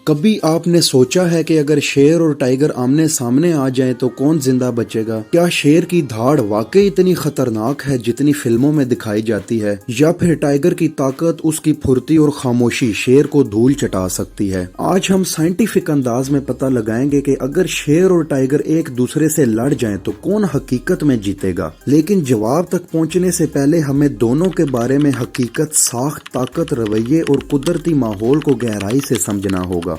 کبھی آپ نے سوچا ہے کہ اگر شیر اور ٹائیگر آمنے سامنے آ جائیں تو کون زندہ بچے گا؟ کیا شیر کی دھاڑ واقعی اتنی خطرناک ہے جتنی فلموں میں دکھائی جاتی ہے، یا پھر ٹائیگر کی طاقت، اس کی پھرتی اور خاموشی شیر کو دھول چٹا سکتی ہے؟ آج ہم سائنٹیفک انداز میں پتہ لگائیں گے کہ اگر شیر اور ٹائیگر ایک دوسرے سے لڑ جائیں تو کون حقیقت میں جیتے گا۔ لیکن جواب تک پہنچنے سے پہلے ہمیں دونوں کے بارے میں حقیقت، ساخت، طاقت، رویے اور قدرتی ماحول کو گہرائی سے سمجھنا ہوگا۔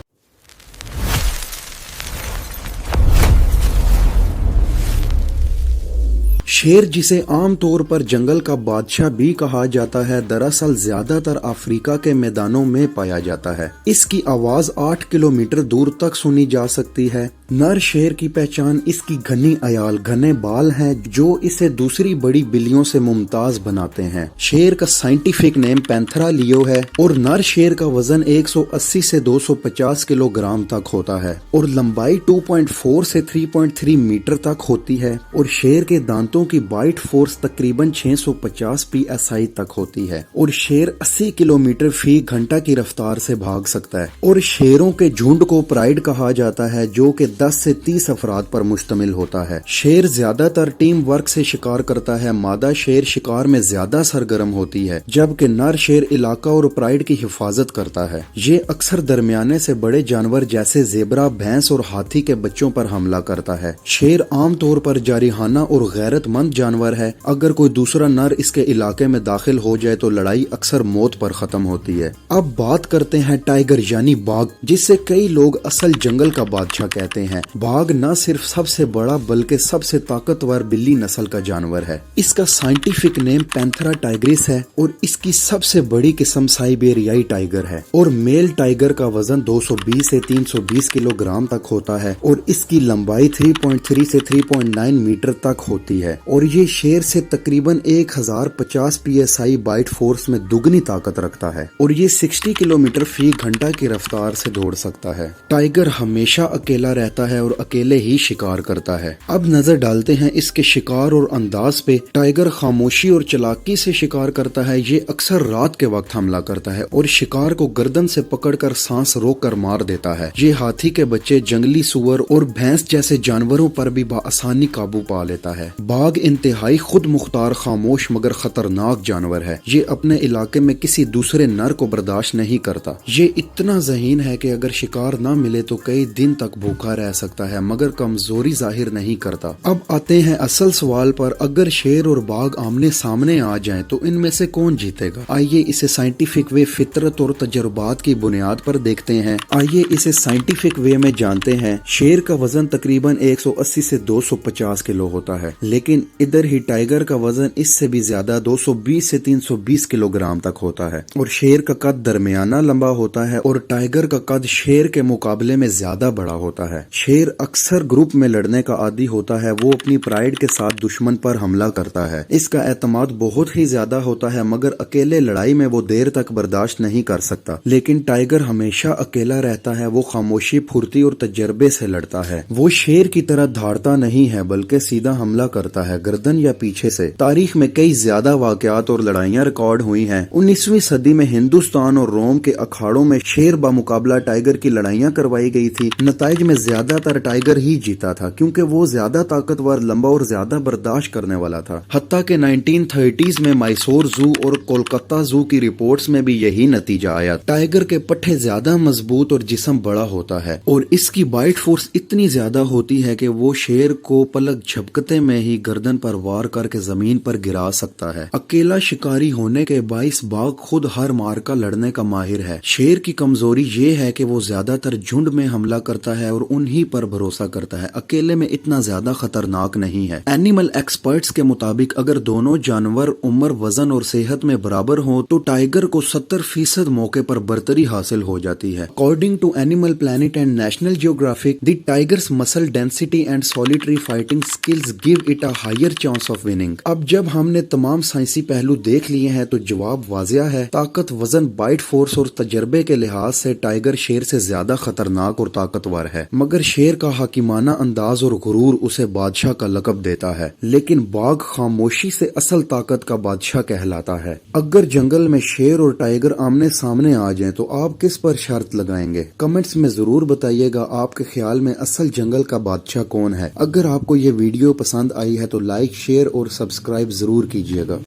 شیر، جسے عام طور پر جنگل کا بادشاہ بھی کہا جاتا ہے، دراصل زیادہ تر افریقہ کے میدانوں میں پایا جاتا ہے۔ اس کی آواز 8 کلومیٹر دور تک سنی جا سکتی ہے۔ نر شیر کی پہچان اس کی گھنی عیال، گھنے بال ہیں جو اسے دوسری بڑی بلیوں سے ممتاز بناتے ہیں۔ شیر کا سائنٹیفک نیم پینتھرا لیو ہے اور نر شیر کا وزن 180 سے 250 کلو گرام تک ہوتا ہے اور لمبائی 2.4 سے 3.3 میٹر تک ہوتی ہے، اور شیر کے دانتوں کی بائٹ فورس تقریباً 650 PSI تک ہوتی ہے، اور شیر 80 کلومیٹر فی گھنٹہ کی رفتار سے بھاگ سکتا ہے۔ اور شیروں کے جھنڈ کو پرائڈ کہا جاتا ہے جو کہ 10 سے 30 افراد پر مشتمل ہوتا ہے۔ شیر زیادہ تر ٹیم ورک سے شکار کرتا ہے۔ مادہ شیر شکار میں زیادہ سرگرم ہوتی ہے، جبکہ نر شیر علاقہ اور پرائڈ کی حفاظت کرتا ہے۔ یہ اکثر درمیانے سے بڑے جانور جیسے زیبرا، بھینس اور ہاتھی کے بچوں پر حملہ کرتا ہے۔ شیر عام طور پر جارحانہ اور غیرت مند جانور ہے۔ اگر کوئی دوسرا نر اس کے علاقے میں داخل ہو جائے تو لڑائی اکثر موت پر ختم ہوتی ہے۔ اب بات کرتے ہیں ٹائیگر یعنی باگھ، جسے کئی لوگ اصل جنگل کا بادشاہ کہتے ہیں۔ باگھ نہ صرف سب سے بڑا بلکہ سب سے طاقتور بلی نسل کا جانور ہے۔ اس کا سائنٹیفک نیم پینتھرا ٹائگریس ہے اور اس کی سب سے بڑی قسم سائبیریائی ٹائیگر ہے، اور میل ٹائیگر کا وزن 220 سے 320 کلو گرام تک ہوتا ہے اور اس کی لمبائی 3.3 سے 3.9 میٹر تک ہوتی ہے، اور یہ شیر سے تقریباً 1050 PSI بائٹ فورس میں دگنی طاقت رکھتا ہے، اور یہ 60 کلومیٹر فی گھنٹہ کی رفتار سے دوڑ سکتا ہے۔ ٹائیگر ہمیشہ اکیلا رہتا ہے اور اکیلے ہی شکار کرتا ہے۔ اب نظر ڈالتے ہیں اس کے شکار اور انداز پہ۔ ٹائیگر خاموشی اور چلاکی سے شکار کرتا ہے۔ یہ اکثر رات کے وقت حملہ کرتا ہے اور شکار کو گردن سے پکڑ کر سانس روک کر مار دیتا ہے۔ یہ ہاتھی کے بچے، جنگلی سور اور بھینس جیسے جانوروں پر بھی بآسانی قابو پا لیتا ہے۔ باگھ انتہائی خود مختار، خاموش مگر خطرناک جانور ہے۔ یہ اپنے علاقے میں کسی دوسرے نر کو برداشت نہیں کرتا۔ یہ اتنا ذہین ہے کہ اگر شکار نہ ملے تو کئی دن تک بھوکا رہ سکتا ہے مگر کمزوری ظاہر نہیں کرتا۔ اب آتے ہیں اصل سوال پر، اگر شیر اور باگھ آمنے سامنے آ جائیں تو ان میں سے کون جیتے گا؟ آئیے اسے سائنٹیفک وے، فطرت اور تجربات کی بنیاد پر دیکھتے ہیں۔ آئیے اسے سائنٹیفک وے میں جانتے ہیں۔ شیر کا وزن تقریباً 180 سے 250 کلو ہوتا ہے، لیکن ادھر ہی ٹائیگر کا وزن اس سے بھی زیادہ 220 سے 320 کلو گرام تک ہوتا ہے، اور شیر کا قد درمیانہ لمبا ہوتا ہے اور ٹائیگر کا قد شیر کے مقابلے میں زیادہ بڑا ہوتا ہے۔ شیر اکثر گروپ میں لڑنے کا عادی ہوتا ہے۔ وہ اپنی پرائڈ کے ساتھ دشمن پر حملہ کرتا ہے۔ اس کا اعتماد بہت ہی زیادہ ہوتا ہے مگر اکیلے لڑائی میں وہ دیر تک برداشت نہیں کر سکتا۔ لیکن ٹائیگر ہمیشہ اکیلا رہتا ہے۔ وہ خاموشی، پھرتی اور تجربے سے لڑتا ہے۔ وہ شیر کی طرح دھاڑتا نہیں ہے بلکہ سیدھا حملہ کرتا ہے، گردن یا پیچھے سے۔ تاریخ میں کئی زیادہ واقعات اور لڑائیاں ریکارڈ ہوئی ہیں۔ 19ویں صدی میں ہندوستان اور روم کے اکھاڑوں میں شیر بمقابلہ ٹائیگر کی لڑائیاں کروائی گئی تھی۔ نتائج میں زیادہ تر ٹائیگر ہی جیتا تھا کیونکہ وہ زیادہ طاقتور، لمبا اور زیادہ برداشت کرنے والا تھا۔ حتیٰ کہ 1930s میں میسور زو اور کولکتہ زو کی رپورٹس میں بھی یہی نتیجہ آیا۔ ٹائیگر کے پٹھے زیادہ مضبوط اور جسم بڑا ہوتا ہے، اور اس کی بائٹ فورس اتنی زیادہ ہوتی ہے کہ وہ شیر کو پلک جھپکتے میں ہی گردن پر وار کر کے زمین پر گرا سکتا ہے۔ اکیلا شکاری ہونے کے باعث باگھ خود ہر مارکا لڑنے کا ماہر ہے۔ شیر کی کمزوری یہ ہے کہ وہ زیادہ تر جھنڈ میں حملہ کرتا ہے اور انہی پر بھروسہ کرتا ہے، اکیلے میں اتنا زیادہ خطرناک نہیں ہے۔ اینیمل ایکسپرٹس کے مطابق اگر دونوں جانور عمر، وزن اور صحت میں برابر ہوں تو ٹائیگر کو 70% موقع پر برتری حاصل ہو جاتی ہے۔ According to Animal Planet and National Geographic, the tiger's muscle density and solitary fighting skills give it a higher chance of winning. اب جب ہم نے تمام سائنسی پہلو دیکھ لیے ہیں تو جواب واضح ہے. طاقت، وزن، بائٹ فورس اور تجربے کے لحاظ سے ٹائیگر شیر سے زیادہ خطرناک اور طاقتور ہے، مگر شیر کا حکیمانہ انداز اور غرور اسے بادشاہ کا لقب دیتا ہے. لیکن باغ خاموشی سے اصل طاقت کا بادشاہ کہلاتا ہے. اگر جنگل میں شیر اور ٹائیگر آمنے سامنے آ جائیں تو آپ کس پر شرط لگائیں گے؟ کمنٹس میں ضرور بتائیے گا آپ کے خیال میں اصل جنگل کا بادشاہ کون ہے. اگر آپ کو یہ ویڈیو پسند آئی ہے تو لائک، شیئر اور سبسکرائب ضرور کیجیے گا.